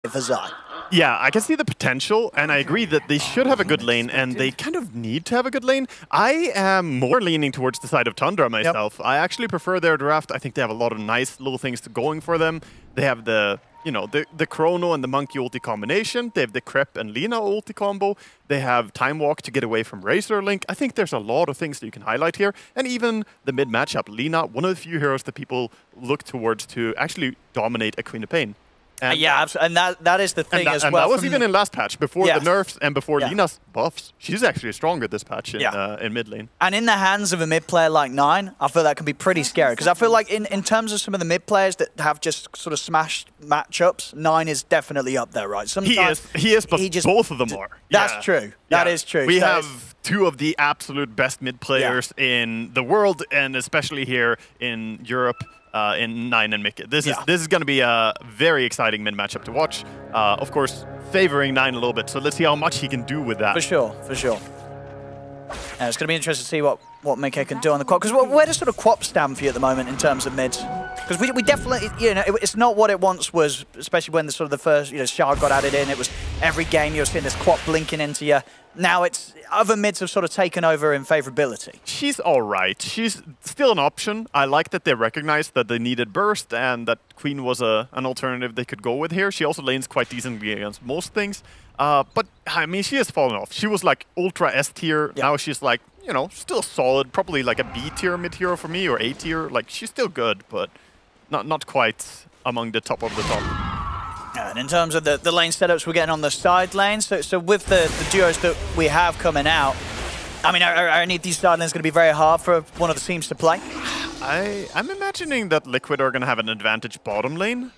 for Zai. Yeah, I can see the potential, and I agree that they should have a good lane, and they kind of need to have a good lane. I am more leaning towards the side of Tundra myself. Yep. I actually prefer their draft. I think they have a lot of nice little things going for them. They have the, you know, the Chrono and the Monkey ulti combination. They have the Crep and Lina ulti combo. They have Time Walk to get away from Razor Link. I think there's a lot of things that you can highlight here. And even the mid matchup, Lina, one of the few heroes that people look towards to actually dominate a Queen of Pain. And yeah, absolutely. And that is the thing as well. And that was even in last patch, before the nerfs and before Lina's buffs. She's actually stronger this patch in mid lane. And in the hands of a mid player like Nine, I feel that can be pretty scary. Because I feel like in terms of some of the mid players that have just sort of smashed matchups, Nine is definitely up there, right? Sometimes he is, but both of them are. That's true. That is true. We have two of the absolute best mid players in the world, and especially here in Europe. In Nine and Mick. This is going to be a very exciting mid matchup to watch. Of course, favoring Nine a little bit. So let's see how much he can do with that. For sure, for sure. Yeah, it's going to be interesting to see what Mick can do on the quad. Because where does sort of Quap stand for you at the moment in terms of mids? Because we definitely, you know, it's not what it once was, especially when the first, you know, Shard got added in. It was every game you were seeing this Quap blinking into you. Now it's other mids have sort of taken over in favorability. She's all right. She's still an option. I like that they recognized that they needed burst and that Queen was an alternative they could go with here. She also lanes quite decently against most things. But I mean, she has fallen off. She was like ultra S tier. Yep. Now she's like, you know, still solid. Probably like a B tier mid hero for me, or A tier. Like she's still good, but not quite among the top of the top. And in terms of the lane setups we're getting on the side lanes, so with the duos that we have coming out, I mean, are any of these side lanes going to be very hard for one of the teams to play? I'm imagining that Liquid are going to have an advantage bottom lane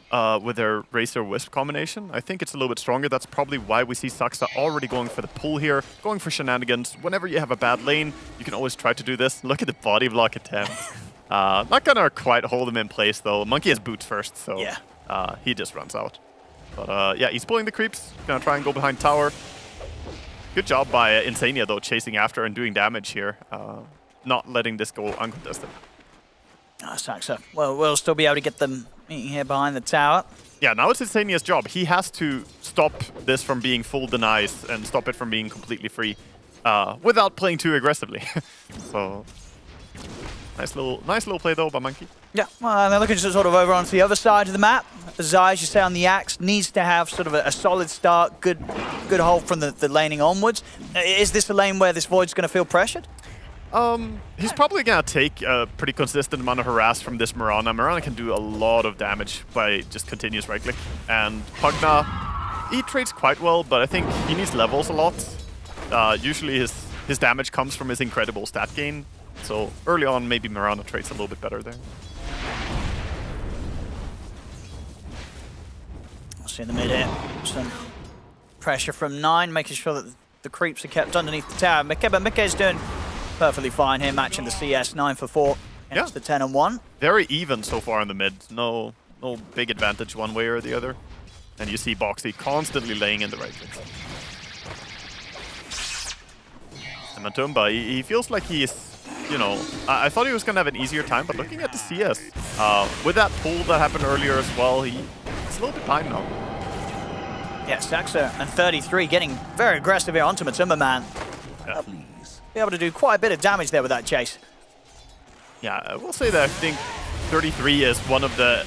with their Razor Wisp combination. I think it's a little bit stronger. That's probably why we see Saksa already going for the pull here, going for shenanigans. Whenever you have a bad lane, you can always try to do this. Look at the body block attempt. Not going to quite hold him in place, though. Monkey has boots first, so he just runs out. But yeah, he's pulling the creeps. Gonna try and go behind tower. Good job by Insania, though, chasing after and doing damage here. Not letting this go uncontested. Saksa, well, we'll still be able to get them here behind the tower. Yeah, now it's Insania's job. He has to stop this from being full denies and stop it from being completely free without playing too aggressively. So, nice little play, though, by Monkey. Yeah, well, and they're looking sort of over onto the other side of the map. Zai, as you say, on the Axe, needs to have sort of a solid start, good hold from the laning onwards. Is this a lane where this Void's going to feel pressured? He's probably going to take a pretty consistent amount of harass from this Mirana. Mirana can do a lot of damage by just continuous right-click. And Pugna, he trades quite well, but I think he needs levels a lot. Usually his damage comes from his incredible stat gain. So early on, maybe Mirana trades a little bit better there. In the mid here, some pressure from Nine, making sure that the creeps are kept underneath the tower. But Mickey's doing perfectly fine here, matching the CS 9 for 4. And it's the 10 and 1. Very even so far in the mid. No big advantage one way or the other. And you see Boxy constantly laying in the right place. And Matumba, he feels like he's, you know, I thought he was going to have an easier time, but looking at the CS, with that pull that happened earlier as well, he's a little bit behind now. Yeah, Saksa and 33 getting very aggressive here onto Matumba, man. Yeah. Be able to do quite a bit of damage there with that chase. Yeah, I will say that I think 33 is one of the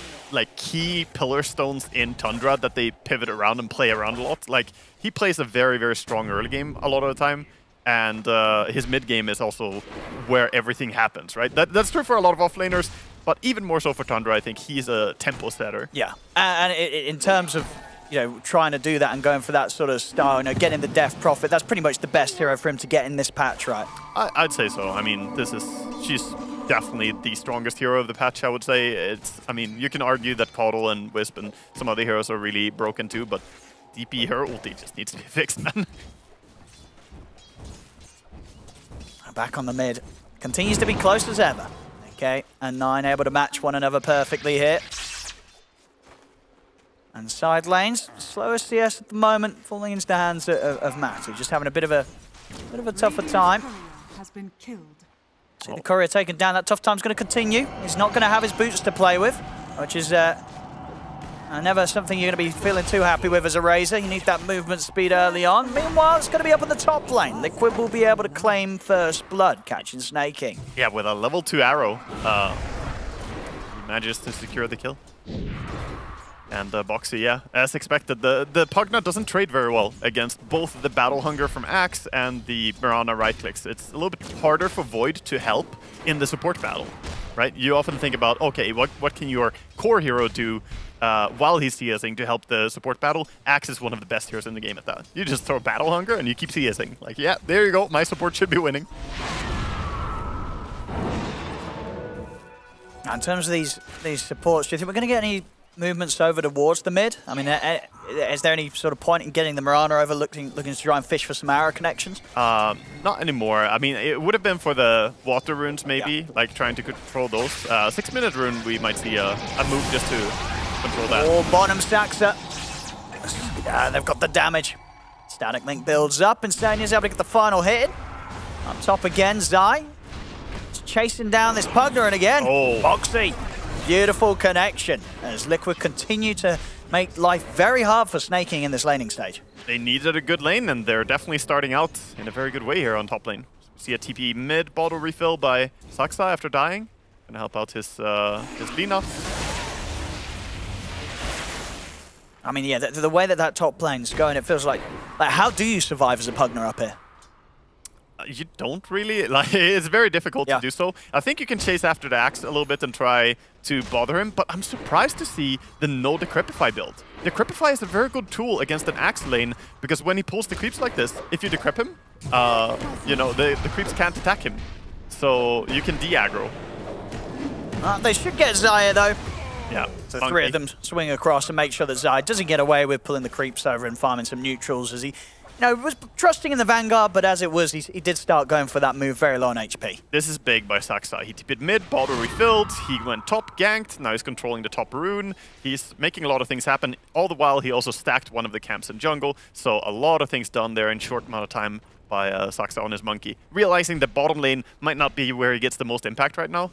key pillar stones in Tundra that they pivot around and play around a lot. Like, he plays a very, very strong early game a lot of the time. And his mid game is also where everything happens, right? That's true for a lot of offlaners, but even more so for Tundra. I think he's a tempo setter. Yeah, and in terms of, you know, trying to do that and going for that sort of style, you know, getting the Death Prophet, that's pretty much the best hero for him to get in this patch, right? I'd say so. I mean, she's definitely the strongest hero of the patch, I would say. I mean, you can argue that Caudle and Wisp and some other heroes are really broken too, but DP her ulti just needs to be fixed, man. Back on the mid. Continues to be close as ever. Okay, and Nine able to match one another perfectly here. And side lanes, slower CS at the moment, falling into the hands of Matt, who's just having a bit of a tougher time. See the courier taken down. That tough time's going to continue. He's not going to have his boots to play with, which is Never something you're going to be feeling too happy with as a Razor. You need that movement speed early on. Meanwhile, it's going to be up in the top lane. Liquid will be able to claim first blood, catching Sneyking. Yeah, with a level 2 arrow, he manages to secure the kill. And Boxy, yeah, as expected, the Pugna doesn't trade very well against both the Battle Hunger from Axe and the Mirana right clicks. It's a little bit harder for Void to help in the support battle, right? You often think about, okay, what can your core hero do while he's CSing to help the support battle? Axe is one of the best heroes in the game at that. You just throw Battle Hunger and you keep CSing. Like, yeah, there you go, my support should be winning. Now, in terms of these supports, do you think we're going to get any movements over towards the mid? I mean, is there any sort of point in getting the Mirana over looking to try and fish for some arrow connections? Not anymore. I mean, it would have been for the water runes maybe, like trying to control those. 6-minute rune, we might see a move just to control that. Oh, bottom Saxa. They've got the damage. Static Link builds up, and Insania's able to get the final hit. Up top again, Zai. Chasing down this Pugna, and again, Boxy. Beautiful connection as Liquid continue to make life very hard for Sneyking in this laning stage. They needed a good lane, and they're definitely starting out in a very good way here on top lane. We see a TP mid bottle refill by Saxa after dying. Gonna help out his Lina. I mean, yeah, the way that top lane's going, it feels like how do you survive as a Pugna up here? You don't really. Like, it's very difficult to do so. I think you can chase after the Axe a little bit and try to bother him, but I'm surprised to see the no Decrepify build. Decrepify is a very good tool against an Axe lane, because when he pulls the creeps like this, if you decrep him, you know, the creeps can't attack him. So you can de-aggro. They should get Xayah though. Yeah. So three of them swing across and make sure that Xayah doesn't get away with pulling the creeps over and farming some neutrals, as he was trusting in the Vanguard, but as it was, he did start going for that move very low on HP. This is big by Saxa. He TP'd mid, bottle refilled, he went top, ganked, now he's controlling the top rune. He's making a lot of things happen. All the while, he also stacked one of the camps in jungle, so a lot of things done there in short amount of time by Saxa on his monkey. Realizing the bottom lane might not be where he gets the most impact right now.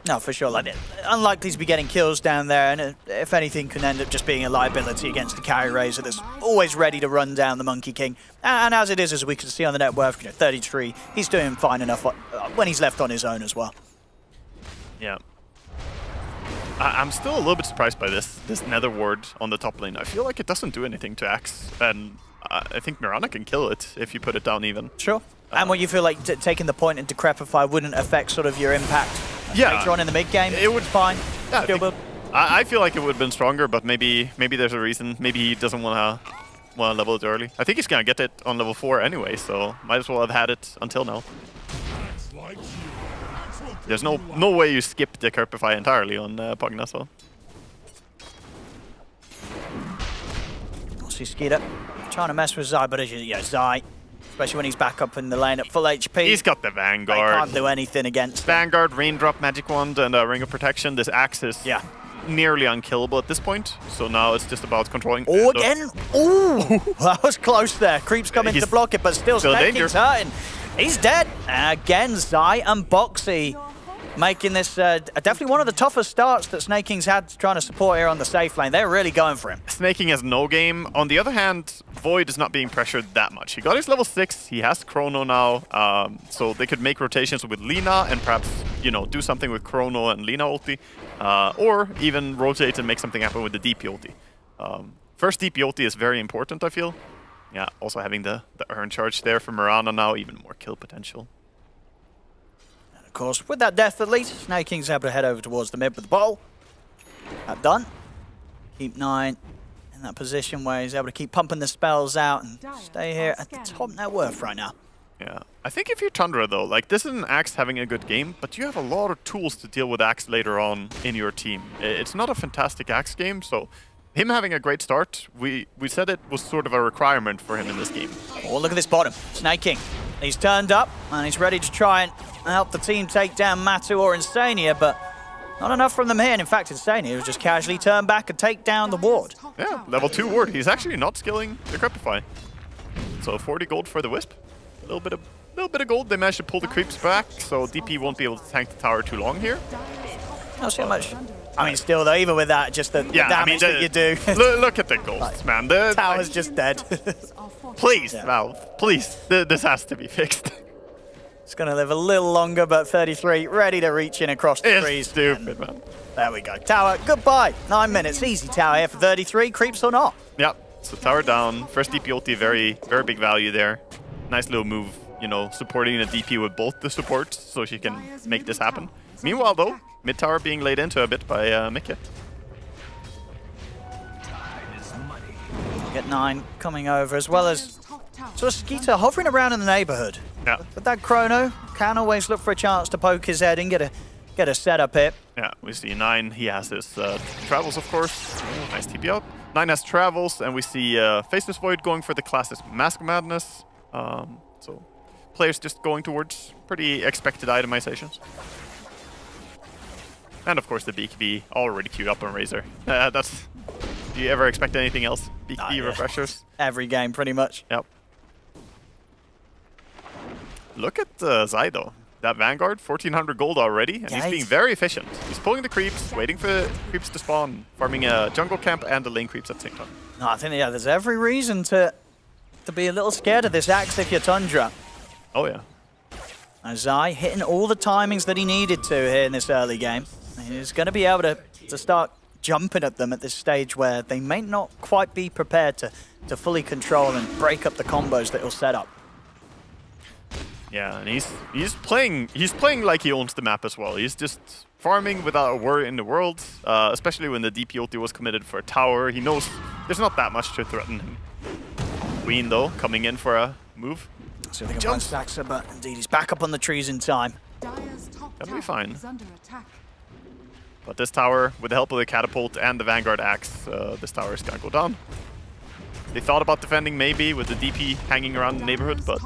No, for sure. Like, unlikely to be getting kills down there, and if anything, can end up just being a liability against the carry Razor that's always ready to run down the Monkey King. And as it is, as we can see on the net worth, 33, he's doing fine enough when he's left on his own as well. Yeah. I'm still a little bit surprised by this Nether Ward on the top lane. I feel like it doesn't do anything to Axe, and I think Mirana can kill it if you put it down even. Sure. And what you feel like taking the point into Decrepify wouldn't affect sort of your impact later on in the mid game? It would fine. Yeah, I feel like it would have been stronger, but maybe there's a reason. Maybe he doesn't want to level it early. I think he's gonna get it on level 4 anyway, so might as well have had it until now. There's no way you skip the Decrepify entirely on Pugna, so. We'll see Skeeter trying to mess with Zai, but as Zai, especially when he's back up in the lane at full HP. He's got the Vanguard. They can't do anything against Vanguard, Raindrop, Magic Wand, and Ring of Protection. This Axe is nearly unkillable at this point, so now it's just about controlling. Oh, again! Ooh! That was close there. Creeps coming to block it, but still Sneyking hurting. He's dead. Again, Zai and Boxy making this definitely one of the toughest starts that Sneyking's had trying to support here on the safe lane. They're really going for him. Sneyking has no game. On the other hand, Void is not being pressured that much. He got his level 6. He has Chrono now, so they could make rotations with Lina and perhaps, you know, do something with Chrono and Lina ulti, or even rotate and make something happen with the DP ulti. First DP ulti is very important, I feel. Yeah, also having the Urn charge there for Mirana now, even more kill potential. Of course, with that death at least, Sneyking's able to head over towards the mid with the bowl. That done. Keep 9 in that position where he's able to keep pumping the spells out and stay here at the top net worth right now. Yeah, I think if you're Tundra though, like this is an Axe having a good game, but you have a lot of tools to deal with Axe later on in your team. It's not a fantastic Axe game, so him having a great start, we said it was sort of a requirement for him in this game. Oh, look at this bottom. Sneyking. He's turned up and he's ready to try and help the team take down Matu or Insania, but not enough from them here. And in fact, Insania was just casually turn back and take down the ward. Yeah, level 2 ward. He's actually not skilling Decrepify. So 40 gold for the Wisp. A little bit of gold. They managed to pull the creeps back, so DP won't be able to tank the tower too long here. Not so much I mean, still though, even with that, just the damage that you do. Look at the ghosts, man. The tower's just dead. Please, Valve, please. This has to be fixed. It's going to live a little longer, but 33 ready to reach in across the trees. Stupid, man. There we go. Tower, goodbye. 9 minutes. Easy tower here for 33. Creeps or not. Yep. So tower down. First DP ulti, very big value there. Nice little move, you know, supporting the DP with both the supports so she can make this happen. Meanwhile, though, mid tower being laid into a bit by Mickey. Get 9 coming over, as well as sort of Skeeter hovering around in the neighborhood. Yeah. But that Chrono can always look for a chance to poke his head and get a setup hit. Yeah, we see 9. He has his travels, of course. Nice TP out. 9 has travels, and we see Faceless Void going for the classic Mask Madness. So players just going towards pretty expected itemizations. And of course the BKB already queued up on Razor. Do you ever expect anything else? BKB refreshers? Every game, pretty much. Yep. Look at Zai, though. That Vanguard, 1400 gold already, and he's being very efficient. He's pulling the creeps, waiting for the creeps to spawn, farming a jungle camp and the lane creeps at the same time. No, I think, there's every reason to be a little scared of this Axe if you're Tundra. Oh, yeah. And Zai hitting all the timings that he needed to here in this early game. He's going to be able to start jumping at them at this stage where they may not quite be prepared to fully control and break up the combos that he'll set up. Yeah, and he's playing like he owns the map as well. He's just farming without a worry in the world, especially when the DP ulti was committed for a tower. He knows there's not that much to threaten him. Queen, though, coming in for a move. So they can find Saxa, but indeed he's back up on the trees in time. That'll be fine. But this tower, with the help of the catapult and the Vanguard Axe, this tower is gonna go down. They thought about defending maybe with the DP hanging around the neighborhood, but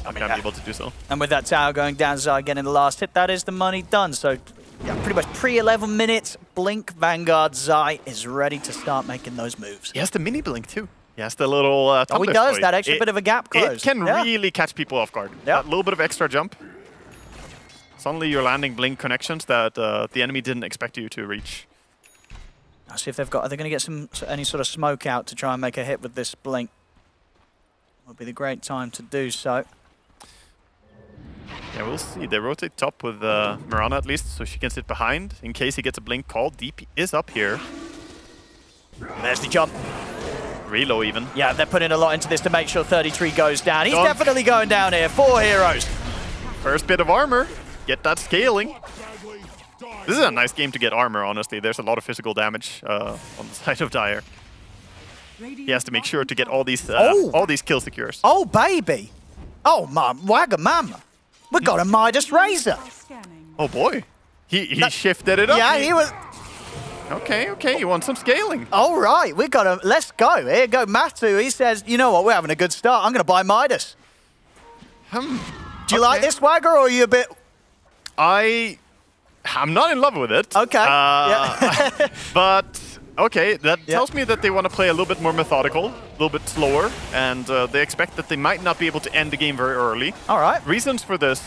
I'm not able to do so. And with that tower going down, Zai getting the last hit, that is the money done. So yeah, pretty much pre-11 minutes, Blink, Vanguard, Zai is ready to start making those moves. He has the mini Blink too. He has the little oh, he does, that extra bit of a gap close. It can really catch people off guard. That little bit of extra jump. Suddenly you're landing Blink connections that the enemy didn't expect you to reach. I'll see if they've got, are they going to get any sort of smoke out to try and make a hit with this Blink? Will be the great time to do so. Yeah, we'll see. They rotate top with Mirana at least, so she can sit behind in case he gets a Blink call. DP is up here. There's the jump. Reload even. Yeah, they're putting a lot into this to make sure 33 goes down. He's definitely going down here. 4 heroes. First bit of armor. Get that scaling. This is a nice game to get armor, honestly. There's a lot of physical damage on the side of Dire. He has to make sure to get all these kill secures. Oh, baby. Oh, my Wagamama. We got a Midas Razor. Oh, boy. He shifted it up. Yeah, he was... Okay, you want some scaling. All right, we got to... Let's go. Here go Matu. He says, you know what, we're having a good start. I'm going to buy Midas. Do you like this, Wagger, or are you a bit... I'm not in love with it. Okay. Yeah. But, okay, that tells me that they want to play a little bit more methodical, a little bit slower, and they expect that they might not be able to end the game very early. All right. Reasons for this,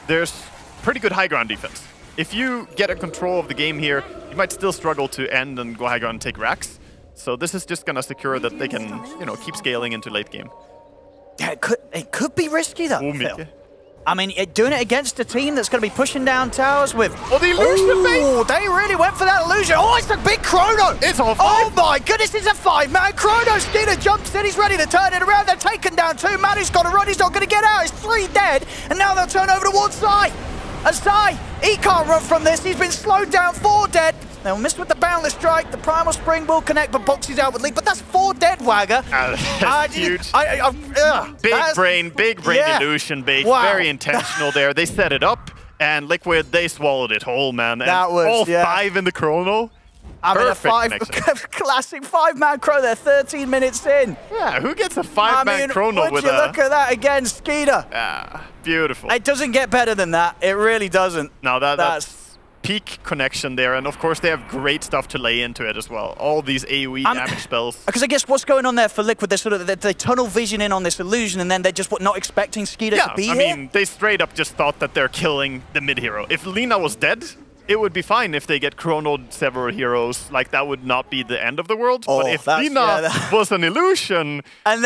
there's pretty good high ground defense. If you get a control of the game here, you might still struggle to end and go high ground and take racks. So this is just going to secure that they can, you know, keep scaling into late game. Yeah, it could be risky, though, Phil. I mean, doing it against a team that's going to be pushing down towers with... Oh, the illusion bait! Oh, they really went for that illusion. Oh, it's a big Chrono! It's all 5! Oh my goodness, it's a 5-man Chrono! Skeeter jumps in, he's ready to turn it around. They're taken down 2. Manu's got to run, he's not going to get out. It's 3 dead, and now they'll turn over towards Zai. And Zai, he can't run from this. He's been slowed down, 4 dead. They'll miss with the Boundless Strike. The Primal Spring will connect, but Boxy's out with Leap. But that's 4 dead, Wagger. That's huge. Big brain illusion bait. Wow. Very intentional there. They set it up, and Liquid, they swallowed it whole, man. That was, all 5 in the Chrono. I mean, classic 5-man Chrono there, 13 minutes in. Yeah, who gets a 5-man Chrono with a... Would you look at that again, Skeeter? Ah, beautiful. It doesn't get better than that. It really doesn't. No, that's peak connection there, and of course they have great stuff to lay into it as well. All these AoE damage spells. Because I guess what's going on there for Liquid, they're sort of they tunnel vision in on this illusion, and then they're just not expecting Skeeter to be here. I mean, they straight up just thought that they're killing the mid hero. If Lina was dead, it would be fine if they get chronoed several heroes. Like, that would not be the end of the world. Oh, but if Lina was an illusion... And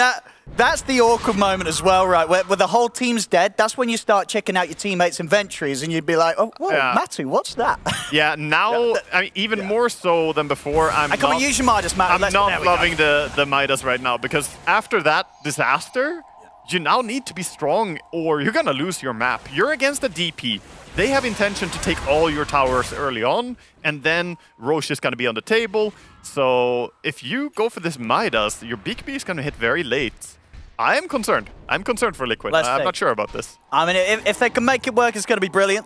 that's the awkward moment as well, right? Where the whole team's dead, that's when you start checking out your teammates' inventories and you'd be like, oh, whoa, Matu, what's that? Yeah, now, I mean, even more so than before, I'm not use your Midas, Matu. I'm not loving the Midas right now, because after that disaster, you now need to be strong or you're going to lose your map. You're against a DP. They have intention to take all your towers early on, and then Roche is going to be on the table. So if you go for this Midas, your BKB is going to hit very late. I am concerned. I'm concerned for Liquid. I'm not sure about this. I mean, if they can make it work, it's going to be brilliant.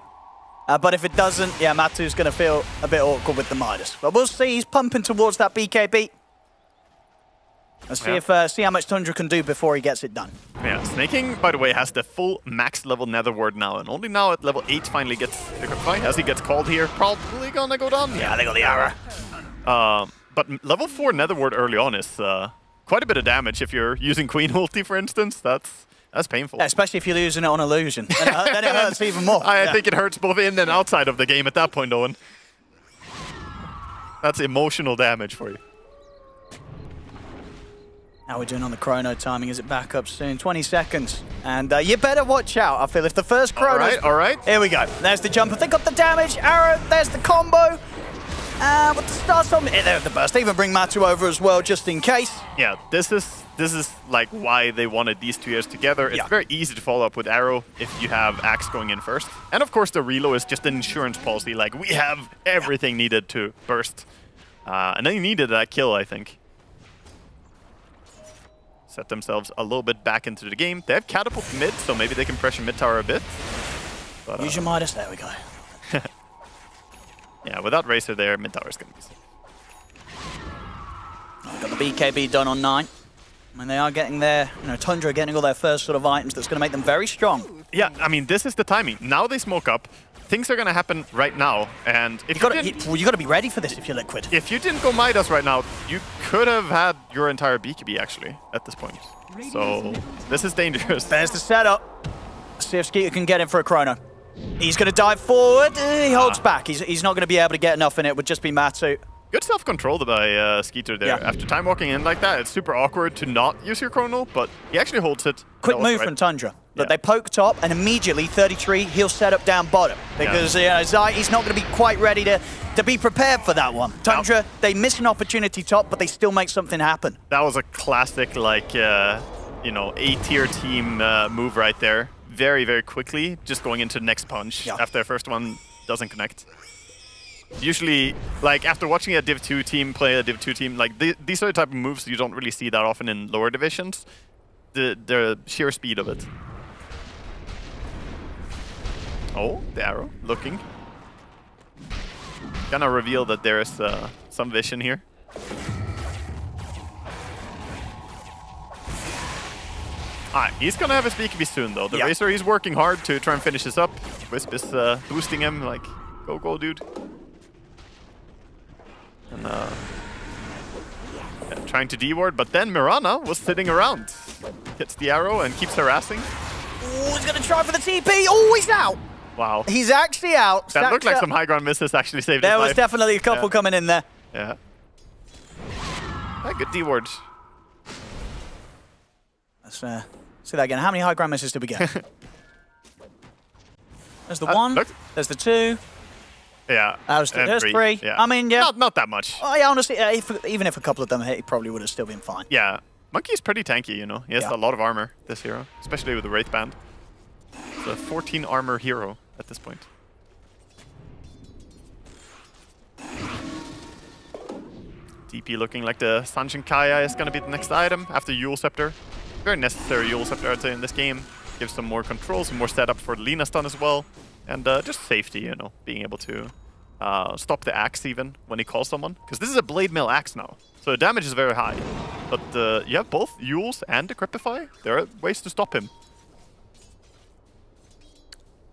But if it doesn't, yeah, Matu's going to feel a bit awkward with the Midas. But we'll see. He's pumping towards that BKB. Let's see how much Tundra can do before he gets it done. Yeah, Sneyking, by the way, has the full max level Nether Ward now, and only now at level 8 finally gets the fight. As he gets called here, probably gonna go down. Yeah, they got the arrow. But level 4 Nether Ward early on is quite a bit of damage if you're using Queen ulti, for instance. That's painful. Yeah, especially if you're using it on illusion. Then it hurts even more. I think it hurts both in and outside of the game at that point, Owen. That's emotional damage for you. How are we doing on the chrono timing? Is it back up soon? 20 seconds. And you better watch out, I feel. If the first chrono... All right. Here we go. There's the jump. They got the damage. Arrow. There's the combo. With the stars on... There's the burst. They even bring Matu over as well, just in case. Yeah, this is like why they wanted these 2 years together. It's very easy to follow up with Arrow if you have Axe going in first. And of course, the reload is just an insurance policy. Like, we have everything needed to burst. And they needed that kill, I think. Set themselves a little bit back into the game. They have catapult mid, so maybe they can pressure mid tower a bit. But, use your Midas. There we go. Yeah, without Racer there, mid tower is going to be safe. Got the BKB done on 9. I mean, they are getting their, Tundra getting all their first sort of items that's going to make them very strong. Yeah, I mean, this is the timing. Now they smoke up. Things are going to happen right now, and if you got to be ready for this if you're Liquid. If you didn't go Midas right now, you could have had your entire BKB actually at this point. So this is dangerous. There's the setup. See if Skeeter can get him for a chrono. He's going to dive forward. He holds back. He's not going to be able to get enough in it. It would just be Matu. Good self-control by Skeeter there. After time walking in like that, it's super awkward to not use your chrono, but he actually holds it. Quick move from Tundra. Look, they poke top, and immediately, 33, he'll set up down bottom. Because Zai, he's not going to be quite ready to be prepared for that one. Tundra, they miss an opportunity top, but they still make something happen. That was a classic, like, A-tier team move right there. Very, very quickly, just going into the next punch after their first one doesn't connect. Usually, like, after watching a Div 2 team play a Div 2 team, like, these are the type of moves you don't really see that often in lower divisions. The sheer speed of it. Oh, the arrow, looking. Gonna reveal that there's some vision here. He's gonna have his BKB soon, though. The Razor, he's working hard to try and finish this up. Wisp is boosting him, like, go, dude. And trying to D-ward, but then Mirana was sitting around. Hits the arrow and keeps harassing. Oh, he's gonna try for the TP. Oh, he's out. Wow. He's actually out. That looked like some high ground misses actually saved his life. There was definitely a couple coming in there. Yeah. Good D-ward. Let's see that again. How many high ground misses did we get? There's the 1. Look. There's the 2. Yeah. There's 3. Yeah. I mean, yeah. Not that much. Oh, yeah, honestly, even if a couple of them hit, he probably would have still been fine. Yeah. Monkey's pretty tanky, you know. He has a lot of armor, this hero. Especially with the Wraith Band. It's a 14 armor hero at this point. DP looking like the Sanjin Kaya is going to be the next item after Eul Scepter. Very necessary Eul Scepter, I'd say, in this game. Gives some more control, some more setup for the Lina stun as well. And just safety, you know, being able to stop the axe even when he calls someone. Because this is a Blade Mail axe now, so the damage is very high. But you have both Euls and Decrepify. There are ways to stop him.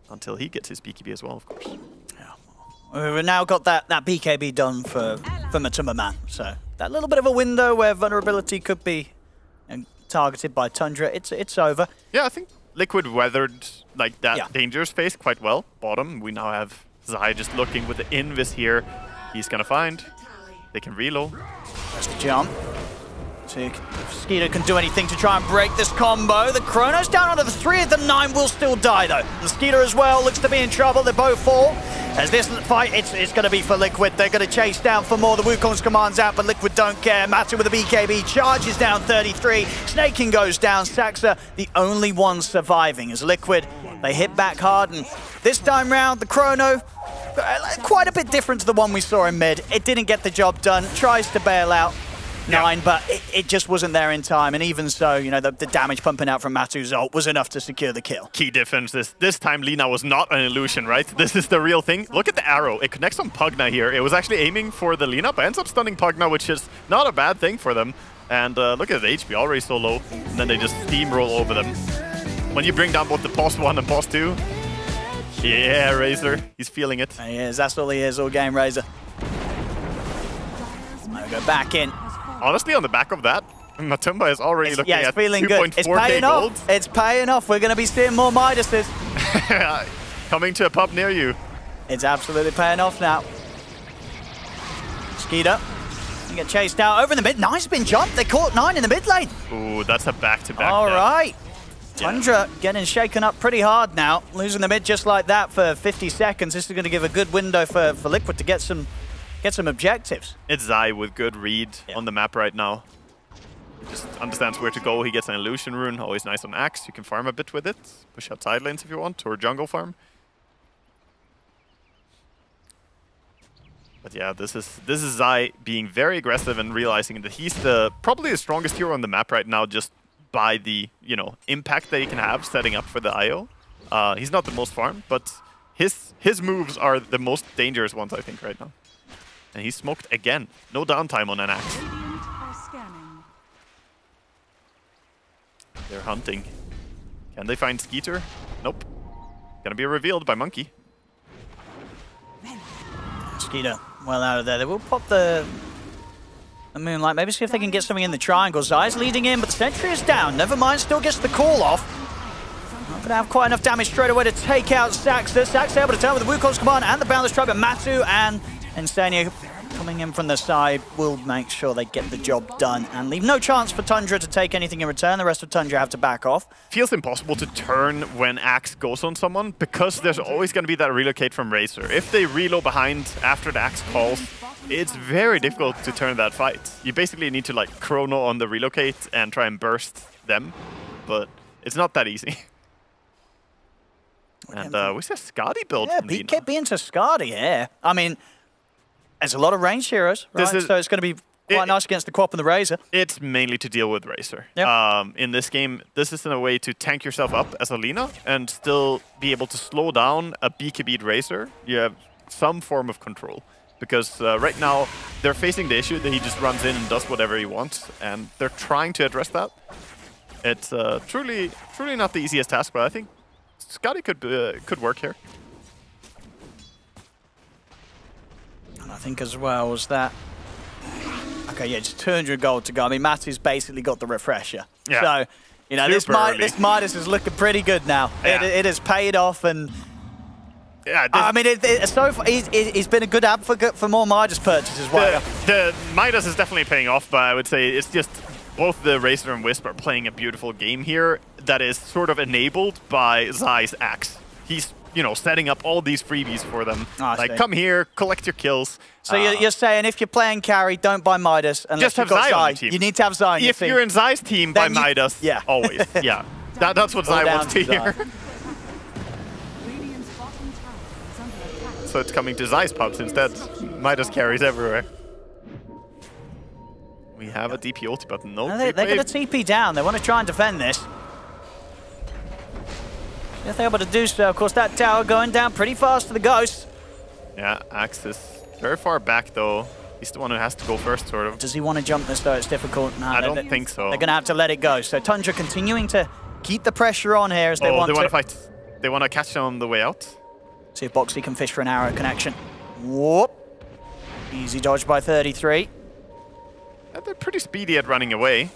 Until he gets his BKB as well, of course. Yeah. We've now got that BKB done for Matuma Man. So that little bit of a window where vulnerability could be targeted by Tundra, it's over. Yeah, I think Liquid weathered like that dangerous phase quite well. Bottom, we now have Zai just looking with the invis here. He's gonna find. They can reload. That's the jump. See if Skeeter can do anything to try and break this combo. The Chrono's down onto the 3 of them. 9 will still die though. And Skeeter as well looks to be in trouble. They both fall. As this fight, it's going to be for Liquid. They're going to chase down for more. The Wukong's command's out, but Liquid don't care. Matsu with a BKB charges down 33. Snaking goes down. Saxa, the only one surviving. As Liquid, they hit back hard. And this time round, the Chrono, quite a bit different to the one we saw in mid. It didn't get the job done. Tries to bail out 9, but it just wasn't there in time. And even so, you know, the damage pumping out from Matu's ult was enough to secure the kill. Key difference is this time Lina was not an illusion, right? This is the real thing. Look at the arrow. It connects on Pugna here. It was actually aiming for the Lina, but ends up stunning Pugna, which is not a bad thing for them. And look at the HP, already so low. And then they just steamroll over them. When you bring down both the boss 1 and boss 2, yeah, Razor, he's feeling it. He is. That's all he is all game, Razor. I'll go back in. Honestly, on the back of that, Matumba is already looking at feeling good. It's 2.4k paying gold. off. It's paying off. We're going to be seeing more Midases. Coming to a pub near you. It's absolutely paying off now. Skeeter. You get chased out over in the mid. Nice been jumped. They caught 9 in the mid lane. Ooh, that's a back-to-back. All death. right. Tundra getting shaken up pretty hard now. Losing the mid just like that for 50 seconds. This is going to give a good window for Liquid to get some objectives. It's Zai with good read on the map right now. He just understands where to go. He gets an illusion rune, always nice on Axe. You can farm a bit with it. Push out side lanes if you want, or jungle farm. But yeah, this is Zai being very aggressive and realizing that he's probably the strongest hero on the map right now, just by the impact that he can have setting up for the IO. He's not the most farmed, but his moves are the most dangerous ones I think right now. And he's smoked again. No downtime on an Axe. They're hunting. Can they find Skeeter? Nope. Gonna be revealed by Monkey. Skeeter well out of there. They will pop the Moonlight. Maybe see if they can get something in the triangle. Zai's leading in, but the sentry is down. Never mind, still gets the call off. Not going to have quite enough damage straight away to take out Saxa. Saxa able to turn with the Wukong's command and the Boundless Tribe, but Matu and Insania coming in from the side will make sure they get the job done and leave no chance for Tundra to take anything in return. The rest of Tundra have to back off. Feels impossible to turn when Axe goes on someone because there's always going to be that relocate from Razor. If they reload behind after the Axe calls, it's very difficult to turn that fight. You basically need to like chrono on the relocate and try and burst them, but it's not that easy. And we see a Skadi build. Yeah, BKB into Skadi, yeah. I mean, there's a lot of ranged heroes, right? So it's going to be quite nice against the Quap and the Razor. It's mainly to deal with Razor. Yep. In this game, this is in a way to tank yourself up as a Lina and still be able to slow down a BKB'd Razor. You have some form of control. Because right now, they're facing the issue that he just runs in and does whatever he wants. And they're trying to address that. It's truly not the easiest task, but I think Skadi could work here. And I think as well was that... Okay, yeah, just 200 gold to go. I mean, Matty's basically got the refresher. Yeah. So, you know, this Midas is looking pretty good now. Yeah. It has paid off, and... Yeah, I mean, so far, he's been a good advocate for more Midas purchases. The Midas is definitely paying off, but I would say it's just both the Razor and Wisp are playing a beautiful game here that is sort of enabled by Zai's Axe. He's, you know, setting up all these freebies for them. Like, come here, collect your kills. So you're saying if you're playing carry, don't buy Midas unless just have you've got Zai on the team. You need to have Zai on your If team. you're in Zai's team, buy Midas. Yeah. Always. Yeah. That's what Zai wants to hear. So it's coming to Zai's pubs instead. Midas carries everywhere. We have a DP ulti, but no. They're going to TP down. They want to try and defend this. If they're able to do so, of course, that tower going down pretty fast for the Ghost. Yeah, Axe is very far back, though. He's the one who has to go first, sort of. Does he want to jump this, though? It's difficult. No, I don't think so. They're going to have to let it go. So Tundra continuing to keep the pressure on here as they want to. They want to fight. They want to catch them on the way out. See if Boxy can fish for an arrow connection. Whoop. Easy dodge by 33. They're pretty speedy at running away.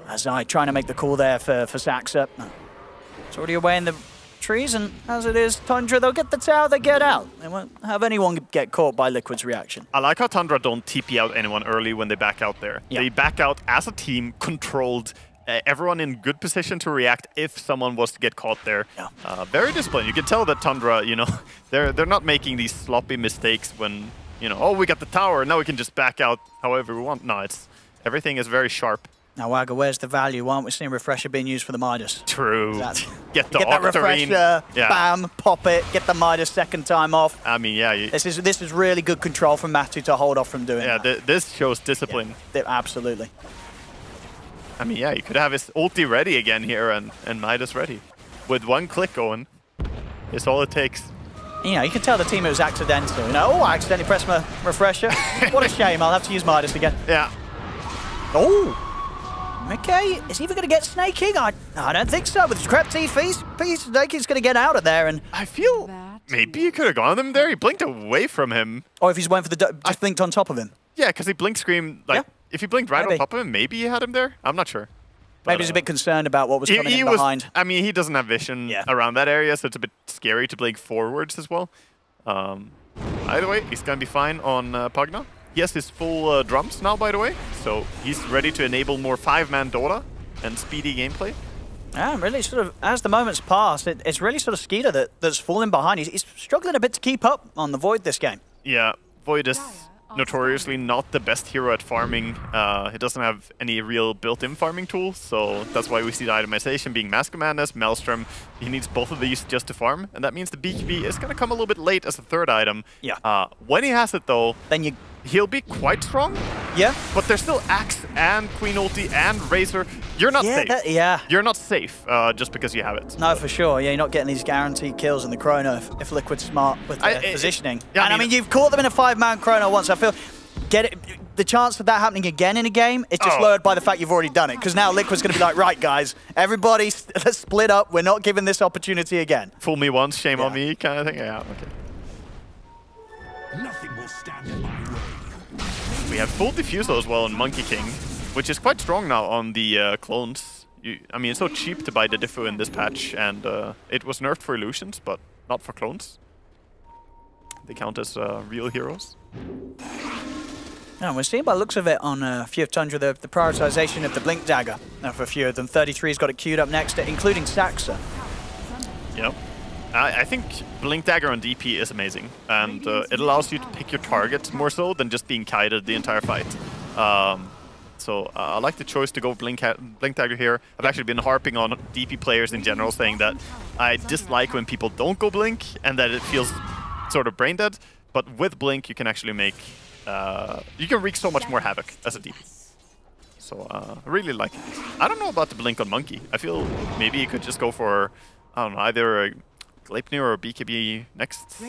As I trying to make the call there for Saxa. It's already away in the trees, and as it is, Tundra, they'll get the tower, they get out. They won't have anyone get caught by Liquid's reaction. I like how Tundra don't TP out anyone early when they back out there. Yeah. They back out as a team, controlled, everyone in good position to react if someone was to get caught there. Yeah. Very disciplined. You can tell that Tundra, you know, they're not making these sloppy mistakes when, you know, oh, we got the tower, now we can just back out however we want. No, everything is very sharp. Now, Wagga, where's the value? Why aren't we seeing Refresher being used for the Midas? True. Get the get that Octarine. Refresher, Yeah. bam, pop it, get the Midas second time off. I mean, yeah. This is really good control from Matu to hold off from doing that. This shows discipline. Yeah, absolutely. I mean, yeah, you could have his ulti ready again here and Midas ready. With one click going, it's all it takes. You know, you can tell the team it was accidental. You know, oh, I accidentally pressed my Refresher. What a shame, I'll have to use Midas again. Yeah. Oh! Okay, is he even going to get Snaking? I don't think so. With Crep Snaking's going to get out of there. And I feel maybe he could have gone him there. He blinked away from him. Or if he's waiting for the... just blinked on top of him. Yeah, because he blink screamed, like, Yeah. if he blinked right on top of him, maybe he had him there. I'm not sure. Maybe he's a bit concerned about what was coming in behind. I mean, he doesn't have vision around that area, so it's a bit scary to blink forwards as well. Either way, he's going to be fine on Pugna. He has his full drums now, by the way, so he's ready to enable more 5-man Dota and speedy gameplay. Yeah, really sort of, as the moments pass, it's really sort of Skeeter that's falling behind. He's struggling a bit to keep up on the Void this game. Yeah, Void is notoriously not the best hero at farming. He doesn't have any real built-in farming tools, so that's why we see the itemization being Mask of Madness, Maelstrom. He needs both of these just to farm, and that means the BKB is going to come a little bit late as a third item. Yeah. When he has it, though, then he'll be quite strong. Yeah. But there's still Axe and Queen Ulti and Razor. You're not safe. You're not safe just because you have it. No, for sure. Yeah, you're not getting these guaranteed kills in the Chrono if Liquid's smart with their positioning. Yeah, and I mean, you've caught them in a 5-man Chrono once. I feel the chance of that happening again and again is just lowered by the fact you've already done it. Because now Liquid's going to be like, right, guys, everybody let's split up. We're not giving this opportunity again. Fool me once, shame on me kind of thing. Yeah, okay. Nothing will stand in my way. We have full Diffusal as well on Monkey King, which is quite strong now on the clones. I mean, it's so cheap to buy the Diffu in this patch, and it was nerfed for illusions, but not for clones. They count as real heroes. And we're seeing by the looks of it on a few of Tundra the prioritization of the Blink Dagger. Now for a few of them, 33's got it queued up next, including Saxa. Yep. I think Blink Dagger on DP is amazing, and it allows you to pick your targets more so than just being kited the entire fight. So I like the choice to go Blink Dagger here. I've actually been harping on DP players in general, saying that I dislike when people don't go Blink and that it feels sort of brain dead. But with Blink, you can actually make... you can wreak so much more havoc as a DP. So I really like it. I don't know about the Blink on Monkey. I feel maybe you could just go for, I don't know, either a Gleipnir or a BKB next.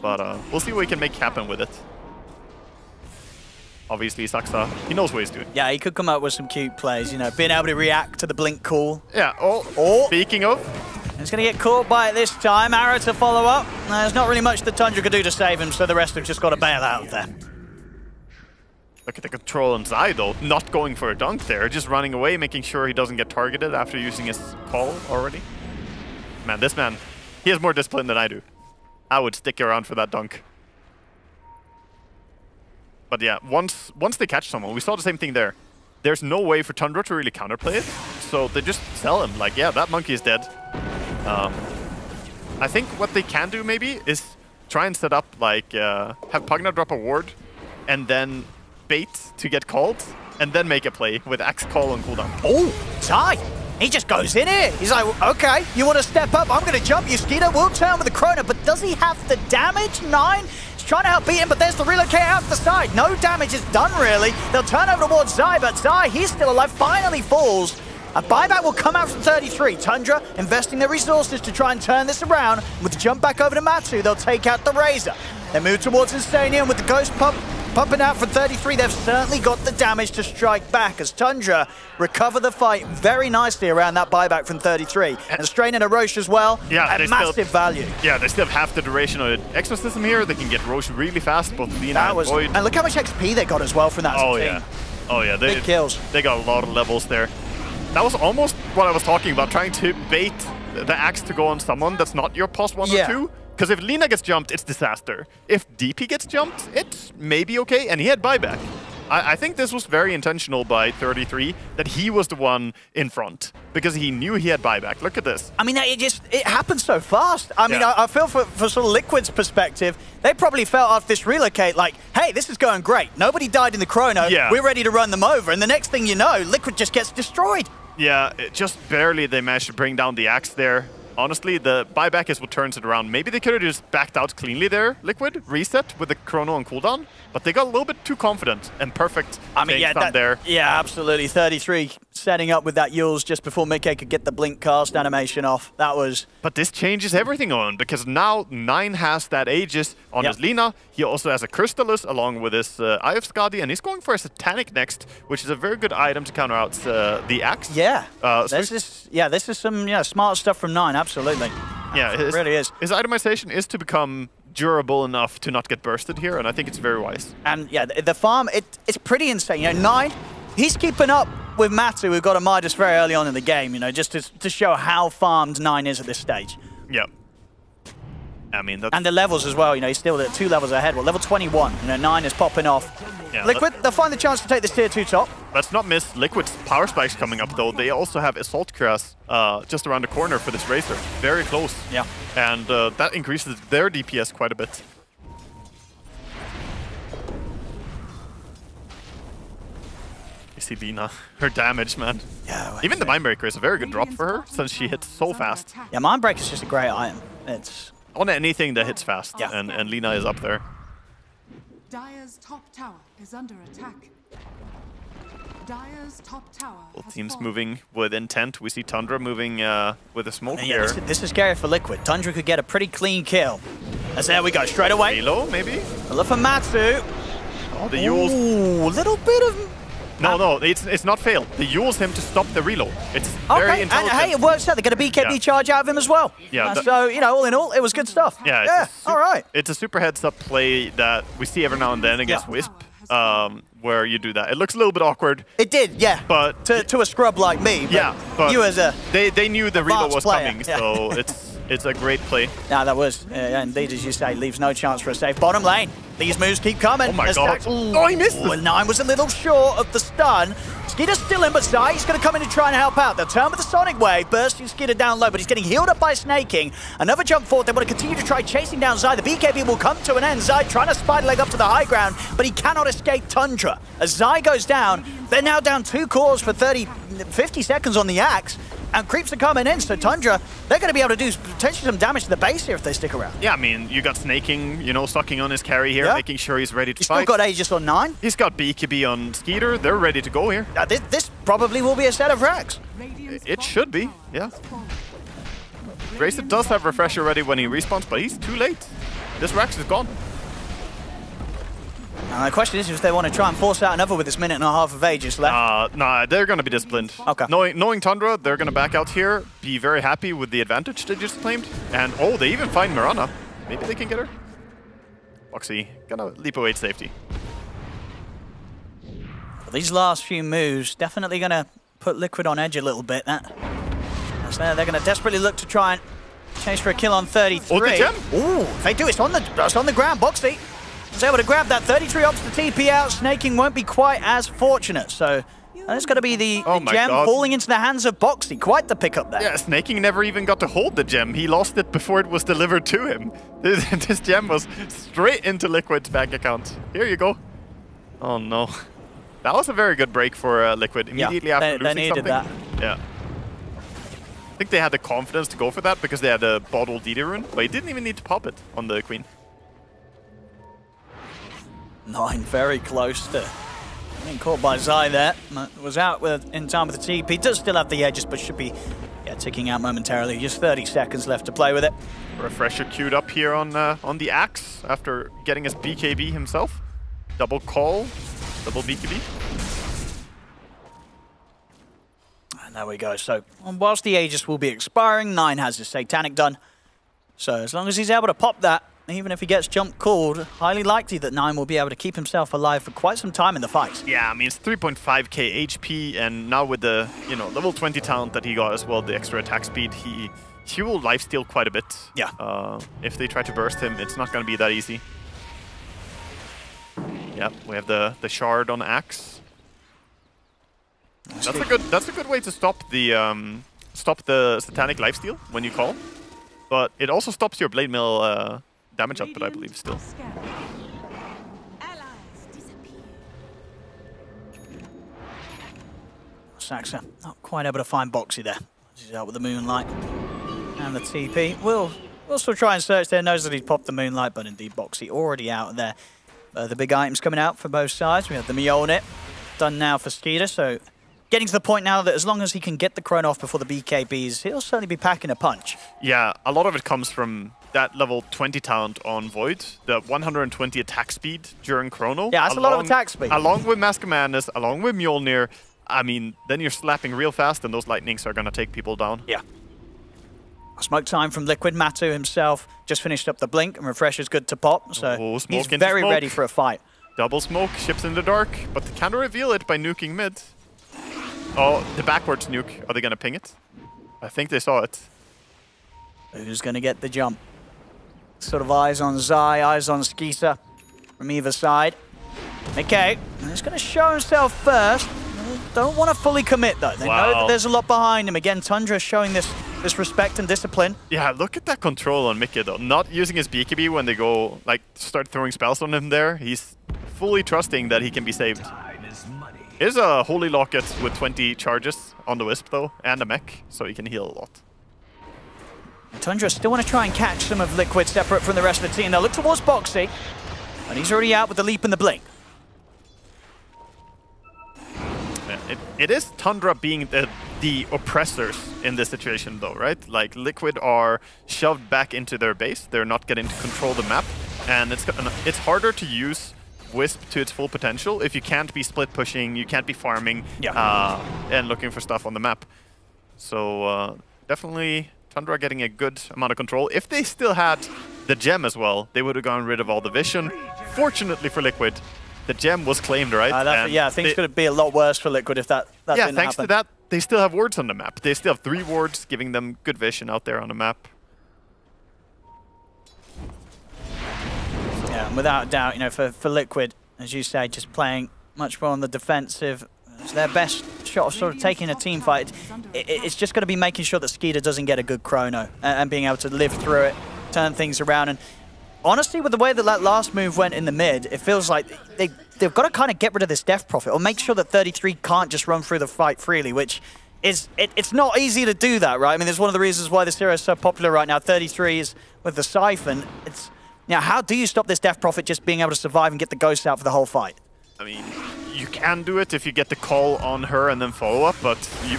But we'll see what we can make happen with it. Obviously, Saxa, he knows what he's doing. Yeah, he could come up with some cute plays, you know, being able to react to the Blink call. Yeah, speaking of... He's going to get caught by it this time. Arrow to follow up. There's not really much that Tundra could do to save him, so the rest have just got to bail out of there. Look at the control on Zai, though. Not going for a dunk there, just running away, making sure he doesn't get targeted after using his call already. Man, this man, he has more discipline than I do. I would stick around for that dunk. But yeah, once they catch someone, we saw the same thing there. There's no way for Tundra to really counterplay it, so they just sell him. Like, yeah, that monkey is dead. I think what they can do maybe is try and set up, like, have Pugna drop a ward, and then bait to get called, and then make a play with Axe call on cooldown. Oh, Ty! He just goes in here. He's like, okay, you want to step up? I'm going to jump you, Skeeter. We'll turn with the Chrono, but does he have the damage? 9? He's trying to help beat him, but there's the relocate out the side. No damage is done, really. They'll turn over towards Zai, but Zai, he's still alive, finally falls. A buyback will come out from 33. Tundra investing their resources to try and turn this around. With the jump back over to Matu, they'll take out the Razor. They move towards Insanium with the Ghost pumping out from 33. They've certainly got the damage to strike back as Tundra recover the fight very nicely around that buyback from 33. And straining a Roche as well, at massive value. Yeah, they still have half the duration of the Exorcism here. They can get Roche really fast, both Lina and Void. And look how much XP they got as well from that team. Oh yeah, big kills. They got a lot of levels there. That was almost what I was talking about, trying to bait the axe to go on someone that's not your post 1 Yeah. or 2. Because if Lina gets jumped, it's disaster. If DP gets jumped, it's maybe okay, and he had buyback. I think this was very intentional by 33, that he was the one in front, because he knew he had buyback. Look at this. I mean, it happened so fast. I mean, Yeah. I feel for sort of Liquid's perspective, they probably felt after this relocate like, hey, this is going great. Nobody died in the chrono. Yeah. We're ready to run them over. And the next thing you know, Liquid just gets destroyed. Yeah, just barely they managed to bring down the axe there. Honestly, the buyback is what turns it around. Maybe they could have just backed out cleanly there, Liquid, reset with the chrono on cooldown, but they got a little bit too confident and perfect. I mean, yeah, there. Yeah, absolutely. 33 setting up with that Yules just before Mickey could get the blink cast animation off. That was... But this changes everything on, because now 9 has that Aegis on his Lina. He also has a Crystallis along with his Eye of Skadi, and he's going for a Satanic next, which is a very good item to counter out the Axe. Yeah. So this is some smart stuff from 9, absolutely. Yeah, it really is. His itemization is to become durable enough to not get bursted here, and I think it's very wise. And yeah, the farm, it's pretty insane. You know, 9, he's keeping up with Matu, who got a Midas very early on in the game, you know, just to show how farmed 9 is at this stage. Yeah. I mean, that's... And the levels as well, you know, he's still at 2 levels ahead. Well, level 21, you know, 9 is popping off. Yeah, Liquid, they'll find the chance to take this tier 2 top. Let's not miss Liquid's power spikes coming up, though. They also have Assault Cuirass just around the corner for this Racer. Very close. Yeah. And that increases their DPS quite a bit. You see Lina, her damage, man. Yeah. Even the Mindbreaker is a very good drop for her, since she hits so fast. Yeah, Mindbreaker is just a great item. It's... On anything that hits fast, Yeah. and Lina is up there. Dire's top tower is under attack. Dire's top tower. Both teams moving with intent. We see Tundra moving with a smoke Yeah, here. this is scary for Liquid. Tundra could get a pretty clean kill. As there we go, straight away. Halo, maybe? A look for Matsu. Oh, the Yules. Ooh, little bit of... No, it's not failed. They use him to stop the reload. It's very Okay, and intelligent. hey, it works out. They got a BKB Yeah. charge out of him as well. Yeah, So, you know, all in all, it was good stuff. Yeah, all right. It's a super heads-up play that we see every now and then against Yeah. Wisp, where you do that. It looks a little bit awkward. It did, yeah. But to a scrub like me. But yeah, but you as a... they knew the reload advanced was player, coming, yeah. so it's a great play. Now that was, indeed, as you say, leaves no chance for a safe bottom lane. These moves keep coming. Oh my As god. Dax- Oh, he missed Ooh, it. and 9 was a little short of the stun. Skitter's still in, but Zai's going to come in and try and help out. They'll turn with the Sonic Wave, bursting Skitter down low, but he's getting healed up by Snaking. Another jump forward. They want to continue to try chasing down Zai. The BKB will come to an end. Zai trying to spider leg up to the high ground, but he cannot escape Tundra. As Zai goes down, they're now down 2 cores for 50 seconds on the Axe. And creeps are coming in, so Tundra, they're going to be able to do potentially some damage to the base here if they stick around. Yeah, I mean, you got Snaking, you know, sucking on his carry here, Yeah. making sure he's ready to He's fight. still got Aegis on 9. He's got BKB on Skeeter. They're ready to go here. This probably will be a set of racks. It should be, yeah. Grayson does have Refresher ready when he respawns, but he's too late. This Rax is gone. Now the question is if they want to try and force out another with this minute and a half of Aegis left. Nah, they're going to be disciplined. Okay. Knowing Tundra, they're going to back out here, be very happy with the advantage they just claimed. And, oh, they even find Mirana. Maybe they can get her. Boxy, gonna leap away to safety. These last few moves definitely going to put Liquid on edge a little bit. So they're going to desperately look to try and chase for a kill on 33. Oh, the gem! Ooh, if they do, it's on the ground. Boxy is able to grab that. 33 opts the TP out. Snaking won't be quite as fortunate. So that's going to be the my gem God. falling into the hands of Boxy. Quite the pickup there. Yeah, Snaking never even got to hold the gem. He lost it before it was delivered to him. This gem was straight into Liquid's bank account. Here you go. Oh, no. That was a very good break for Liquid. Immediately after they losing needed something. Yeah. I think they had the confidence to go for that because they had a bottled DD rune, but he didn't even need to pop it on the Queen. 9 very close to being caught by Zai there. Was out in time with the TP. Does still have the edges, but should be ticking out momentarily. Just 30 seconds left to play with it. Refresher queued up here on the Axe after getting his BKB himself. Double call, double BKB. And there we go. So whilst the Aegis will be expiring, 9 has his Satanic done. So as long as he's able to pop that, even if he gets jump called, highly likely that 9 will be able to keep himself alive for quite some time in the fight. Yeah, I mean, it's 3.5k HP, and now with the, level 20 talent that he got as well, the extra attack speed, he he will lifesteal quite a bit. Yeah. If they try to burst him, it's not going to be that easy. Yep, we have the shard on Axe. That's a good way to stop the satanic lifesteal when you call, but it also stops your blade mill damage output, I believe, still. Saxa not quite able to find Boxy there. He's out with the Moonlight and the TP. We'll still try and search there. Knows that he's popped the Moonlight, but indeed Boxy already out there. The big items coming out for both sides. We have the Mjolnir done now for Skeeter, so getting to the point now that as long as he can get the Chrono off before the BKBs, he'll certainly be packing a punch. Yeah, a lot of it comes from that level 20 talent on Void, the 120 attack speed during Chrono. Yeah, that's a lot of attack speed. Along with Mask of Madness, along with Mjolnir, I mean, then you're slapping real fast and those lightnings are going to take people down. Yeah. Smoke time from Liquid. Matu himself just finished up the blink and Refresher's good to pop, so he's very ready for a fight. Double smoke, ships in the dark, but they can't reveal it by nuking mid. Oh, the backwards nuke. Are they going to ping it? I think they saw it. Who's going to get the jump? Sort of eyes on Zai, eyes on Skeeter from either side. Okay, he's going to show himself first. Don't want to fully commit though. They know that there's a lot behind him. Again, Tundra showing this respect and discipline. Yeah, look at that control on Mickey though. Not using his BKB when they go, like, start throwing spells on him there. He's fully trusting that he can be saved. Here's a Holy Locket with 20 charges on the Wisp though, and a mech, so he can heal a lot. Tundra still want to try and catch some of Liquid separate from the rest of the team. They'll look towards Boxy, and he's already out with the leap and the blink. It is Tundra being the oppressors in this situation though, right? Like, Liquid are shoved back into their base. They're not getting to control the map, and it's harder to use Wisp to its full potential if you can't be split pushing, you can't be farming, and looking for stuff on the map. So definitely Tundra getting a good amount of control. If they still had the gem as well, they would have gotten rid of all the vision. Fortunately for Liquid, the gem was claimed, right? Yeah, things could be a lot worse for Liquid if that didn't happen. Yeah, thanks to that, they still have wards on the map. They still have 3 wards, giving them good vision out there on the map. Yeah, and without a doubt, you know, for Liquid, as you say, just playing much more on the defensive. It's their best shot of sort of taking a team fight. It's just going to be making sure that Skeeter doesn't get a good Chrono and being able to live through it, turn things around. And honestly, with the way that last move went in the mid, it feels like they've got to kind of get rid of this Death Prophet or make sure that 33 can't just run through the fight freely, which is, it's not easy to do that, right? I mean, there's one of the reasons why this hero is so popular right now. 33 is with the Siphon. Now, how do you stop this Death Prophet just being able to survive and get the Ghost out for the whole fight? I mean, you can do it if you get the call on her and then follow up, but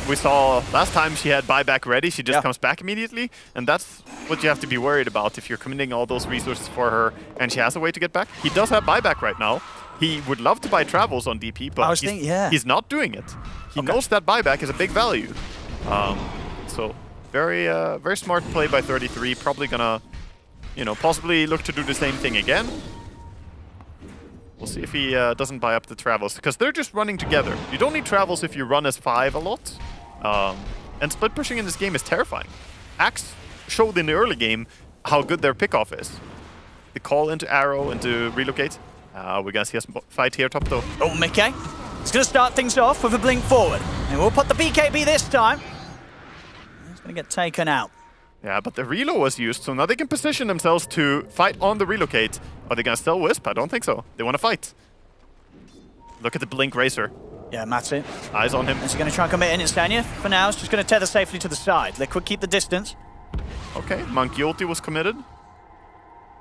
we saw last time she had buyback ready, she just comes back immediately, and that's what you have to be worried about if you're committing all those resources for her and she has a way to get back. He does have buyback right now. He would love to buy travels on DP, but he's not doing it. He knows that buyback is a big value. So very very smart play by 33, probably gonna, you know, possibly look to do the same thing again. We'll see if he doesn't buy up the travels, because they're just running together. You don't need travels if you run as 5 a lot. And split pushing in this game is terrifying. Axe showed in the early game how good their pickoff is. The call into arrow, into relocate. We're going to see a fight here top though. Oh, Mickey. He's going to start things off with a blink forward. And we'll put the BKB this time. He's going to get taken out. Yeah, but the reload was used, so now they can position themselves to fight on the relocate. Are they going to still Wisp? I don't think so. They want to fight. Look at the Blink Racer. Yeah, Matsu. Eyes on him. Is he going to try and commit in Instania? For now, it's just going to tether safely to the side. Liquid keep the distance. Okay, Monkey ulti was committed.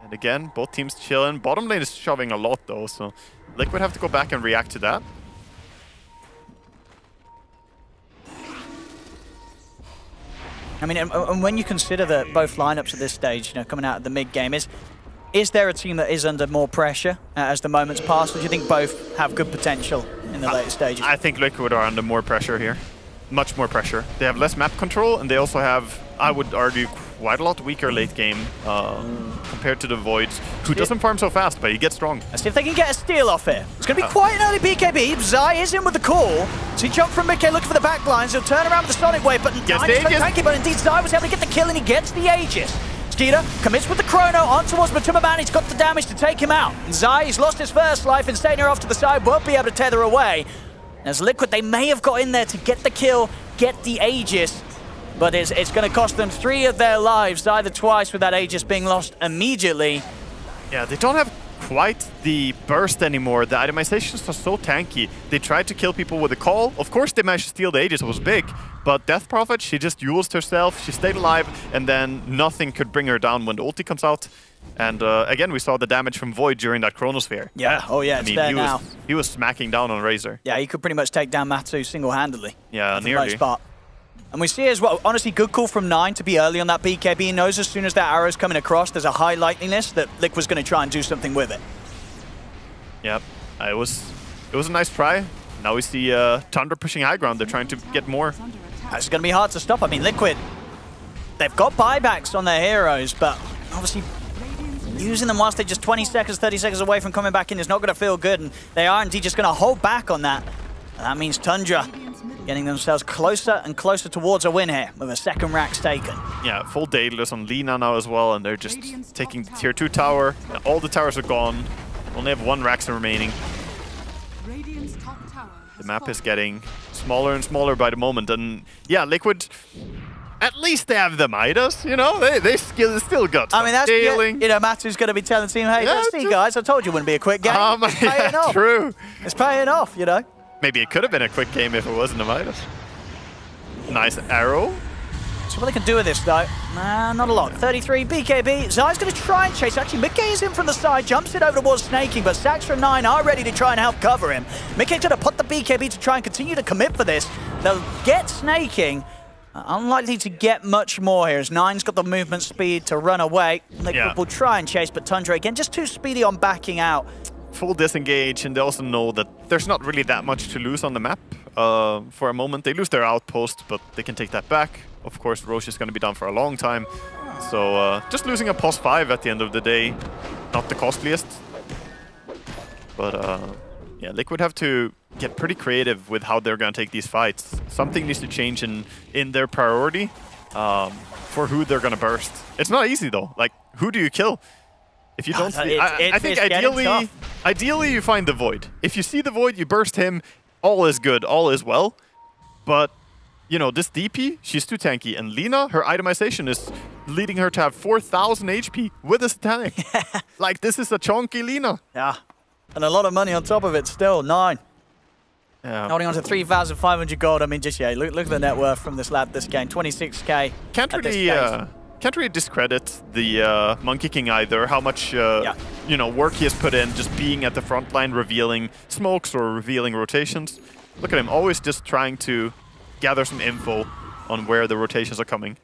And again, both teams chilling. Bottom lane is shoving a lot though, so Liquid have to go back and react to that. I mean, and when you consider that both lineups at this stage, you know, coming out of the mid game, is there a team that is under more pressure as the moments pass, or do you think both have good potential in the later stages? I think Liquid are under more pressure here. Much more pressure. They have less map control, and they also have, I would argue, quite a lot weaker late game compared to the Void, who doesn't farm so fast, but he gets strong. Let's see if they can get a steal off here. It's going to be quite an early BKB. Zai is in with the call. So he jumped from Mickey looking for the back lines. He'll turn around with the Sonic Wave, but Gets the Aegis. tanky, but indeed Zai was able to get the kill and he gets the Aegis. Skeeter commits with the Chrono on towards Matuma. He's got the damage to take him out. And Zai, he's lost his first life and staying here off to the side, won't be able to tether away. As Liquid, they may have got in there to get the kill, get the Aegis, but it's going to cost them 3 of their lives, either twice with that Aegis being lost immediately. Yeah, they don't have quite the burst anymore. The itemizations are so tanky. They tried to kill people with a call. Of course, they managed to steal the Aegis. It was big. But Death Prophet, she just used herself. She stayed alive, and then nothing could bring her down when the ulti comes out. And again, we saw the damage from Void during that Chronosphere. Yeah, oh yeah, it's there now. He was smacking down on Razor. Yeah, he could pretty much take down Matu single-handedly. Yeah, for nearly. the most part. And we see as well, honestly, good call from Nine to be early on that BKB. He knows as soon as that arrow's coming across, there's a high likeliness that Liquid's going to try and do something with it. Yep, it was a nice try. Now we see Tundra pushing high ground. They're trying to get more. It's going to be hard to stop. I mean, Liquid, they've got buybacks on their heroes, but obviously using them whilst they're just 20 seconds, 30 seconds away from coming back in is not going to feel good, and they are indeed just going to hold back on that. And that means Tundra getting themselves closer and closer towards a win here with a second rack taken. Yeah, full Daedalus on Lina now as well, and they're just taking the tier 2 tower. All the towers are gone. Only have 1 Raxen remaining. The map is getting smaller and smaller by the moment, and yeah, Liquid, at least they have the Midas, you know? They still got I mean, that's, scaling. you know, Matu's going to be telling the team, hey, let's see, guys, I told you it wouldn't be a quick game. It's paying Yeah, off. true. It's paying off, you know? Maybe it could have been a quick game if it wasn't a Midas. Nice arrow. So what they can do with this, though? Nah, not a lot. 33 BKB. Zai's going to try and chase. Actually, Mickey is in from the side, jumps it over towards Snaking, but Saxtra and 9 are ready to try and help cover him. Mickey's going to put the BKB to try and continue to commit for this. They'll get Snaking. Unlikely to get much more here, as 9's got the movement speed to run away. Liquid will try and chase, but Tundra, again, just too speedy on backing out. Full disengage, and they also know that there's not really that much to lose on the map. For a moment, they lose their outpost, but they can take that back. Of course, Roche is going to be down for a long time. So just losing a post 5 at the end of the day, not the costliest. But yeah, Liquid have to get pretty creative with how they're going to take these fights. Something needs to change in their priority for who they're going to burst. It's not easy though. Like, who do you kill? If you don't see, I think ideally you find the Void. If you see the Void, you burst him, all is good, all is well. But, you know, this DP, she's too tanky. And Lina, her itemization is leading her to have 4,000 HP with a Satanic. Like, this is a chunky Lina. Yeah, and a lot of money on top of it still, 9. Yeah. Holding on to 3,500 gold. I mean, just, yeah, look at the net worth from this lad this game, 26k. Can't really discredit the Monkey King either, how much you know, work he has put in just being at the front line, revealing smokes or revealing rotations. Look at him, always just trying to gather some info on where the rotations are coming.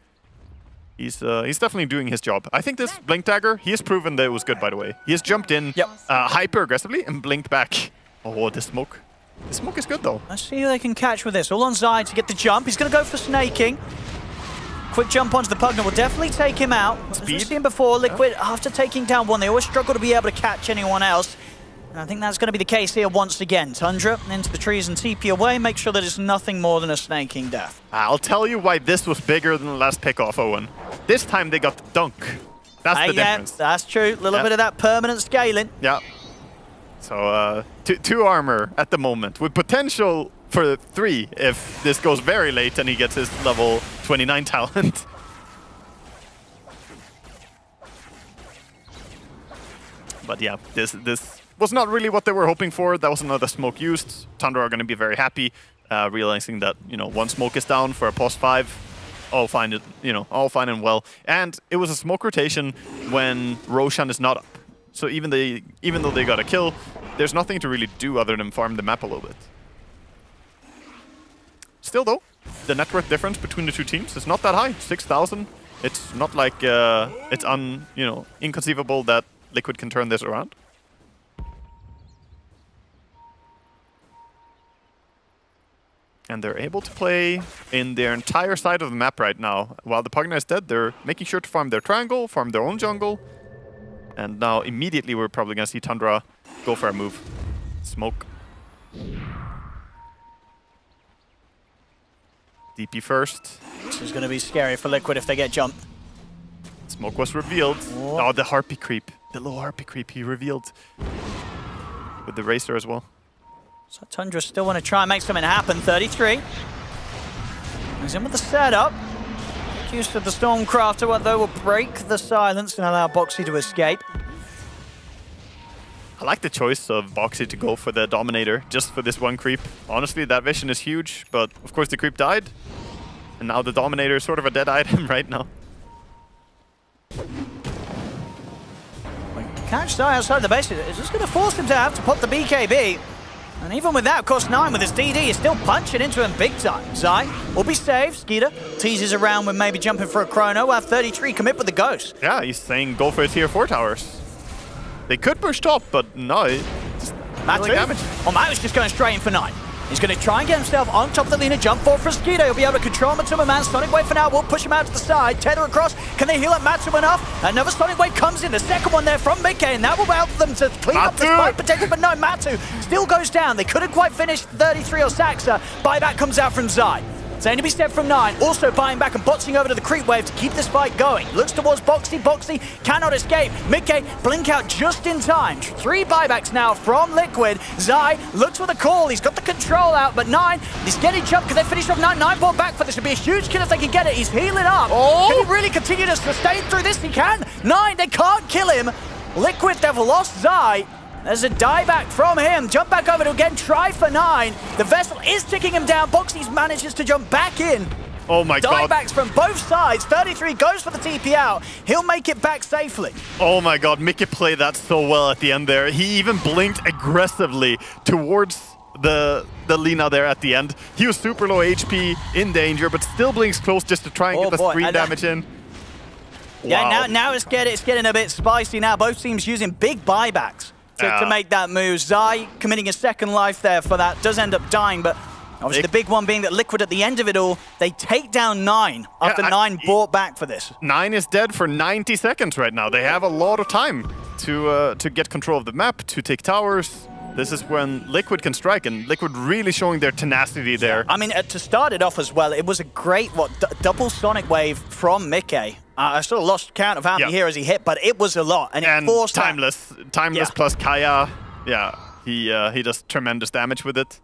He's definitely doing his job. I think this Blink Dagger, he has proven that it was good, by the way. He has jumped in hyper aggressively and blinked back. Oh, the smoke. The smoke is good, though. Let's see who they can catch with this. All on Zai to get the jump. He's going to go for Snaking. Quick jump onto the Pugna will definitely take him out. As we've seen before, Liquid, after taking down one, they always struggle to be able to catch anyone else. And I think that's going to be the case here once again. Tundra into the trees and TP away. Make sure that it's nothing more than a Snaking death. I'll tell you why this was bigger than the last pickoff, Owen. This time they got the dunk. That's the difference. That's true. A little bit of that permanent scaling. Yeah. So, 2 armor at the moment, with potential for 3 if this goes very late and he gets his level 29 talent. But yeah, this was not really what they were hoping for. That was another smoke used. Tundra are going to be very happy, realizing that, you know, 1 smoke is down for a post 5. All fine, all fine and well. And it was a smoke rotation when Roshan is not up. So even though they got a kill, there's nothing to really do other than farm the map a little bit. Still though, the net worth difference between the 2 teams is not that high, 6,000. It's not like it's inconceivable that Liquid can turn this around. And they're able to play in their entire side of the map right now. While the Pugna is dead, they're making sure to farm their triangle, farm their own jungle. And now immediately we're probably going to see Tundra go for a move. Smoke. DP first. This is going to be scary for Liquid if they get jumped. Smoke was revealed. Oh, the Harpy creep. The little Harpy creep he revealed. With the Racer as well. So Tundra still want to try and make something happen. 33. He's in with the setup. Use of the Stormcrafter, though, will break the silence and allow Boxy to escape. I like the choice of Boxy to go for the Dominator, just for this one creep. Honestly, that vision is huge, but of course the creep died. And now the Dominator is sort of a dead item right now. Catch Zai outside the base is just going to force him to have to pop the BKB. And even with that, of course, 9 with his DD is still punching into him big time. Zai will be saved. Skeeter teases around with maybe jumping for a chrono. We'll have 33 commit with the Ghost. Yeah, he's saying go for tier 4 towers. They could push top, but no. Just Matu? damage. Well, Matu's just going straight in for 9. He's going to try and get himself on top of the Lina. Jump forward for Skeeter. He'll be able to control Matuma Man. Sonic Wave for now will push him out to the side. Tether across. Can they heal up Matu enough? Another Sonic Wave comes in. The second one there from Mickey, and that will help them to clean up the spike potential. But no, Matu still goes down. They couldn't quite finish 33 or Saxa. Buyback comes out from Zai. It's only to be stepped from 9. Also buying back and boxing over to the creep wave to keep this fight going. Looks towards Boxy. Boxy cannot escape. Mickey blink out just in time. 3 buybacks now from Liquid. Zai looks for the call. He's got the control out, but 9 is getting jumped because they finished off 9. 9 brought back for this. Would be a huge kill if they can get it. He's healing up. Oh! Can he really continue to sustain through this? He can. 9, they can't kill him. Liquid, they've lost Zai. There's a dieback from him. Jump back over to again, try for 9. The Vessel is ticking him down. Boxy manages to jump back in. Oh my god. Diebacks from both sides. 33 goes for the TP out. He'll make it back safely. Oh my god, Mickey played that so well at the end there. He even blinked aggressively towards the Lina there at the end. He was super low HP, in danger, but still blinks close just to try and get the screen damage in. Yeah, Wow. now it's getting a bit spicy now. Both teams using big buybacks to make that move. Zai committing a second life there for that. Does end up dying, but obviously the big one being that Liquid at the end of it all, they take down 9 after 9 bought back for this. 9 is dead for 90 seconds right now. They have a lot of time to get control of the map, to take towers. This is when Liquid can strike, and Liquid really showing their tenacity there. I mean, to start it off as well, it was a great, double Sonic Wave from Mickey. I sort of lost count of how many heroes he hit, but it was a lot. And it forced Timeless. Timeless plus Kaya. Yeah, he does tremendous damage with it.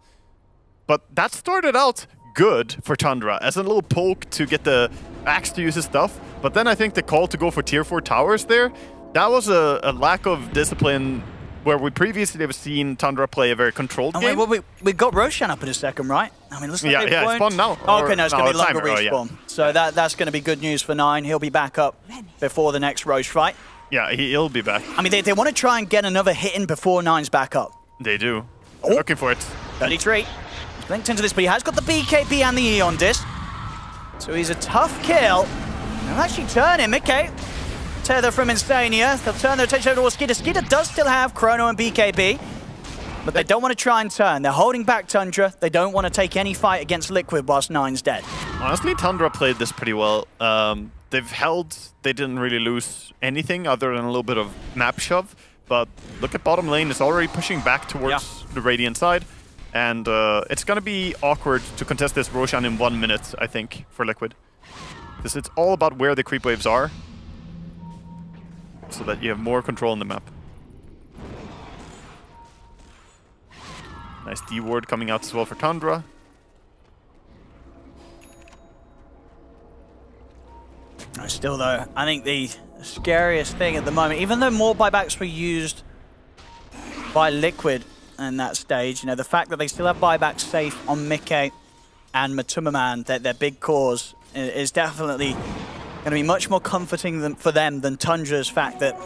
But that started out good for Tundra as a little poke to get the Axe to use his stuff. But then I think the call to go for tier 4 towers there, that was a lack of discipline where we previously have seen Tundra play a very controlled game. Well, we got Roshan up in a second, right? I mean, looks like yeah, it's spawned now. Oh, okay, no, it's going to be longer timer, respawn. So that's going to be good news for 9. He'll be back up before the next Roche fight. Yeah, he'll be back. I mean, they want to try and get another hit in before 9's back up. They do. They're looking for it. 33. He's linked into this, but he has got the BKB and the Eon disc. So he's a tough kill. They'll actually turn him, okay. Tether from Insania. They'll turn their attention over towards Skeeter. Skeeter does still have Chrono and BKB, but they don't want to try and turn. They're holding back Tundra. They don't want to take any fight against Liquid whilst 9's dead. Honestly, Tundra played this pretty well. They've held, they didn't really lose anything other than a little bit of map shove, but look at bottom lane, it's already pushing back towards the Radiant side, and it's going to be awkward to contest this Roshan in 1 minute, I think, for Liquid. Because it's all about where the creep waves are, so that you have more control on the map. Nice D-ward coming out as well for Tundra. Still though, I think the scariest thing at the moment, even though more buybacks were used by Liquid in that stage, you know, the fact that they still have buybacks safe on Mickey and Matuma Man, their big cause, is definitely going to be much more comforting for them than Tundra's fact that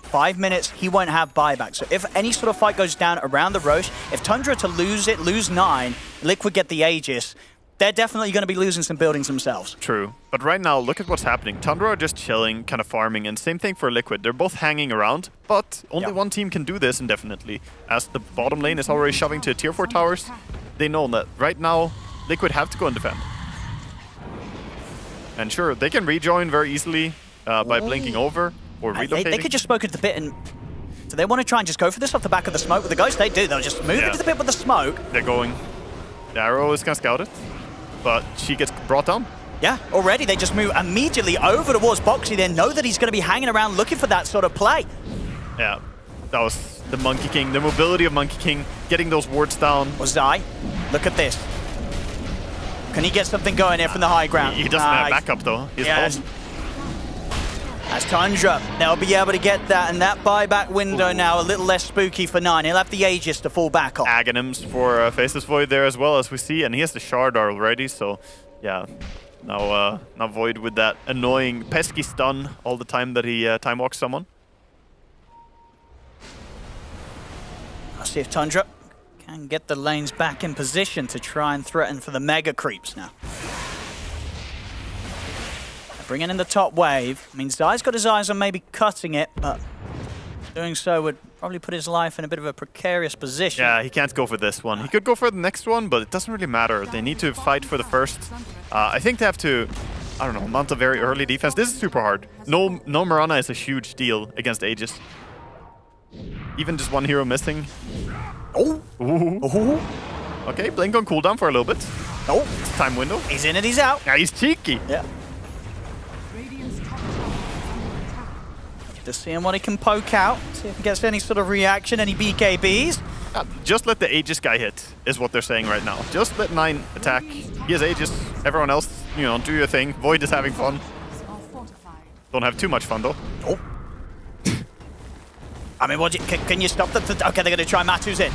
5 minutes, he won't have buyback. So if any sort of fight goes down around the Roche, if Tundra to lose 9, Liquid get the Aegis, they're definitely going to be losing some buildings themselves. True. But right now, look at what's happening. Tundra are just chilling, kind of farming, and same thing for Liquid. They're both hanging around, but only one team can do this indefinitely. As the bottom lane is already shoving to tier 4 towers, they know that right now Liquid have to go and defend. And sure, they can rejoin very easily by blinking over or relocating. They could just smoke into the pit, and so they want to try and just go for this off the back of the smoke with the Ghost. They do. They'll just move into the pit with the smoke. They're going. The arrow is gonna scout it, but she gets brought down. Yeah, already they just move immediately over towards Boxy. They know that he's going to be hanging around looking for that sort of play. Yeah, that was the Monkey King, the mobility of Monkey King, getting those wards down. Or Zai, look at this. Can he get something going here from the high ground? He doesn't have backup though. He's home. As Tundra, they'll be able to get that, and that buyback window now a little less spooky for 9. He'll have the Aegis to fall back on. Aghanims for Faceless Void there as well, as we see, and he has the Shard already, so yeah. Now Void with that annoying, pesky stun all the time that he time walks someone. I'll see if Tundra can get the lanes back in position to try and threaten for the mega creeps now. Bringing in the top wave. I mean, Zai's got his eyes on maybe cutting it, but doing so would probably put his life in a bit of a precarious position. Yeah, he can't go for this one. He could go for the next one, but it doesn't really matter. They need to fight for the first. I think they have to, I don't know, mount a very early defense. This is super hard. No Mirana is a huge deal against Aegis. Even just one hero missing. Oh! Ooh. Oh! Okay, blink on cooldown for a little bit. Oh! It's time window. He's in and he's out. Yeah, he's cheeky. Yeah. Just seeing what he can poke out, see if he gets any sort of reaction, any BKBs. Just let the Aegis guy hit, is what they're saying right now. Just let 9 attack. He has Aegis. Everyone else, you know, do your thing. Void is having fun. Don't have too much fun, though. Oh. I mean, can you stop them? Okay, they're going to try Matu's in.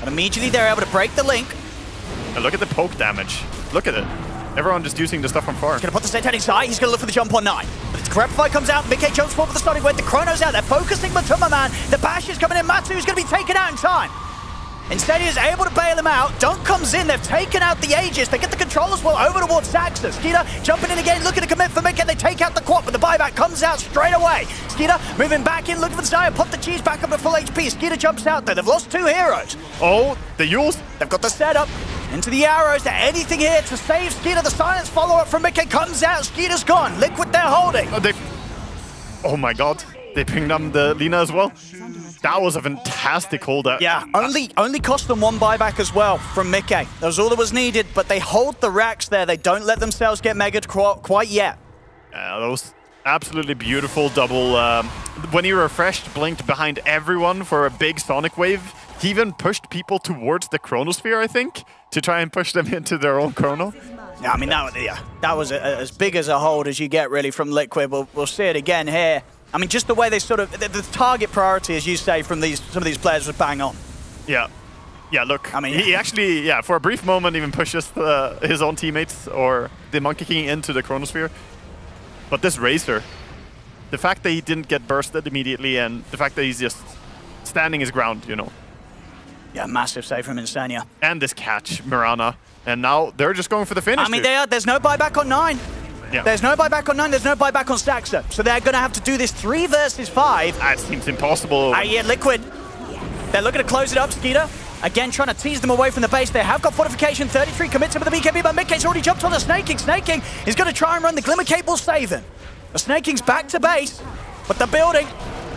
And immediately they're able to break the link. And look at the poke damage. Look at it. Everyone just using the stuff from far. He's going to put the Satanic Sai. He's going to look for the jump on 9. But the Corruptify comes out. Mickey jumps forward with the Sonic Wave. The Chrono's out. They're focusing Matuma Man. The Bash is coming in. Matu's going to be taken out in time. Instead, he is able to bail him out. Dunk comes in. They've taken out the Aegis. They get the controllers well over towards Saxa. Skeeter jumping in again, looking to commit for Mickey. They take out the quad, but the buyback comes out straight away. Skeeter moving back in, looking for the Zaya. Put the cheese back up to full HP. Skeeter jumps out there. They've lost 2 heroes. Oh, the Yules. They've got the setup. Into the arrows, to anything here to save Skeeter. The silence follow-up from Mickey comes out. Skeeter's gone. Liquid they're holding. Oh my god. They pinged on the Lina as well. That was a fantastic holdout. Yeah, only cost them 1 buyback as well from Mickey. That was all that was needed, but they hold the racks there. They don't let themselves get megged quite yet. That was absolutely beautiful double. When he refreshed, blinked behind everyone for a big Sonic Wave. He even pushed people towards the Chronosphere, I think, to try and push them into their own Chrono. Yeah, I mean, that was as big as a hold as you get, really, from Liquid. We'll see it again here. I mean, just the way they sort of... The target priority, as you say, from some of these players was bang on. Yeah. Yeah, look, I mean, he actually, yeah, for a brief moment even pushes his own teammates or the Monkey King into the Chronosphere. But this Razor, the fact that he didn't get bursted immediately and the fact that he's just standing his ground, you know. Yeah, massive save from Insania. And this catch, Mirana. And now they're just going for the finish. I mean, there's no buyback on 9. Yeah. There's no buyback on 9, there's no buyback on Saxa. So they're going to have to do this 3 versus 5. That seems impossible. Yeah, Liquid. They're looking to close it up, Skeeter. Again, trying to tease them away from the base. They have got Fortification. 33 commits him with the BKB, but Mickey's already jumped on the Snake King. Snake King is going to try and run the Glimmer Cape will save him. The Snake King's back to base, but the building,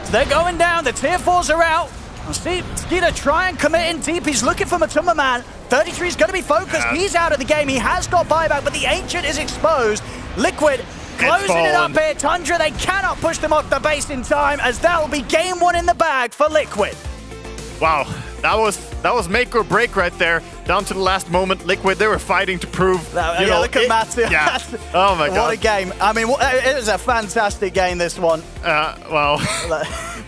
they're going down. The tier 4s are out. We'll see Skeeter try and commit in deep. He's looking for Matuma Man. 33 is going to be focused. Yeah. He's out of the game. He has got buyback, but the Ancient is exposed. Liquid closing it up here. Tundra, they cannot push them off the base in time, as that will be game 1 in the bag for Liquid. Wow, that was make or break right there. Down to the last moment, Liquid, they were fighting to prove. Look at Matsu. Yeah. Oh my god. What a game. I mean, it was a fantastic game, this one. Well,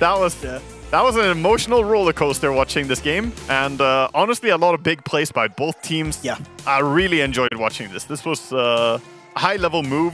that was an emotional roller coaster watching this game, and honestly, a lot of big plays by both teams. Yeah. I really enjoyed watching this. This was a high-level move.